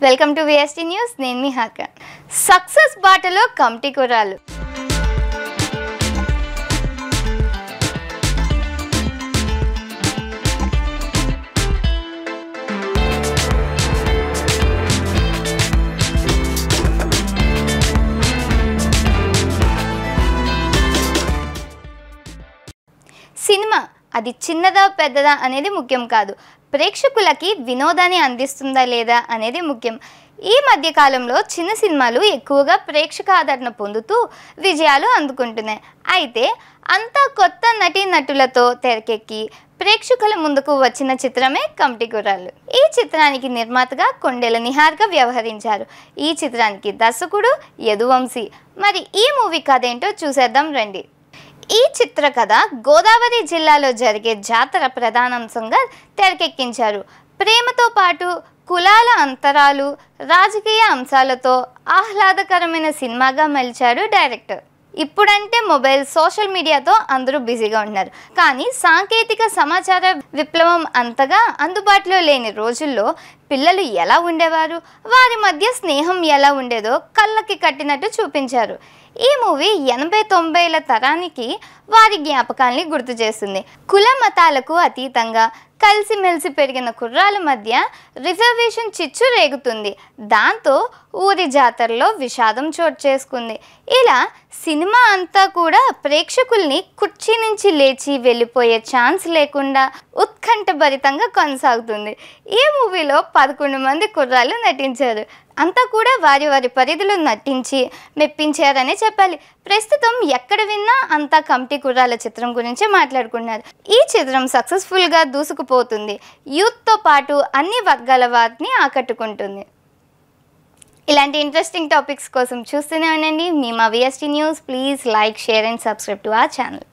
Welcome to VST news. నేను మీ హాక. Success బాటలో committee కుర్రాళ్ళు. సినిమా అది చిన్నదా పెద్దదా అనేది ముఖ్యం కాదు, ప్రేక్షకులకి వినోదాన్ని అందిస్తుందా లేదా అనేది ముఖ్యం. ఈ మధ్య కాలంలో చిన్న సినిమాలు ఎక్కువగా ప్రేక్షక ఆదరణ పొందుతూ విజయాలు అందుకుంటున్నాయి. అయితే అంతా కొత్త నటీనటులతో తెరకెక్కి ప్రేక్షకుల ముందుకు వచ్చిన చిత్రమే కమిటీ కుర్రాళ్ళు. ఈ చిత్రానికి నిర్మాతగా కొండెల నిహార్గా వ్యవహరించారు. ఈ చిత్రానికి దర్శకుడు యదువంశీ. మరి ఈ మూవీ కథ ఏంటో చూసేద్దాం రండి. ఈ చిత్ర కథ గోదావరి జిల్లాలో జరిగే జాతర ప్రధానాంశంగా తెరకెక్కించారు. ప్రేమతో పాటు కులాల అంతరాలు, రాజకీయ అంశాలతో ఆహ్లాదకరమైన సినిమాగా మలిచాడు డైరెక్టర్. ఇప్పుడంటే మొబైల్, సోషల్ మీడియాతో అందరూ బిజీగా ఉన్నారు. కానీ సాంకేతిక సమాచార విప్లవం అంతగా అందుబాటులో లేని రోజుల్లో పిల్లలు ఎలా ఉండేవారు, వారి మధ్య స్నేహం ఎలా ఉండేదో కళ్ళకి కట్టినట్టు చూపించారు. ఈ మూవీ 80-90ల తరానికి వారి జ్ఞాపకాల్ని గుర్తు చేస్తుంది. కుల మతాలకు అతీతంగా కలిసిమెలిసి పెరిగిన కుర్రాల మధ్య రిజర్వేషన్ చిచ్చు రేగుతుంది. దాంతో ఊరి జాతరలో విషాదం చోటు చేసుకుంది. ఇలా సినిమా అంతా కూడా ప్రేక్షకుల్ని కుర్చీ నుంచి లేచి వెళ్ళిపోయే ఛాన్స్ లేకుండా ఉత్కంఠభరితంగా కొనసాగుతుంది. ఈ మూవీలో 11 మంది కుర్రాళ్ళు నటించారు. అంతా కూడా వారి వారి పరిధిలో నటించి మెప్పించారనే చెప్పాలి. ప్రస్తుతం ఎక్కడ విన్నా అంతా కమిటీ కుర్రాళ్ళ చిత్రం గురించి మాట్లాడుకున్నారు. ఈ చిత్రం సక్సెస్ఫుల్గా దూసుకుపోతుంది. యూత్తో పాటు అన్ని వర్గాల వారిని ఆకట్టుకుంటుంది. ఇలాంటి ఇంట్రెస్టింగ్ టాపిక్స్ కోసం చూస్తూనే ఉండండి మా VST news. Please like, share and subscribe to our channel.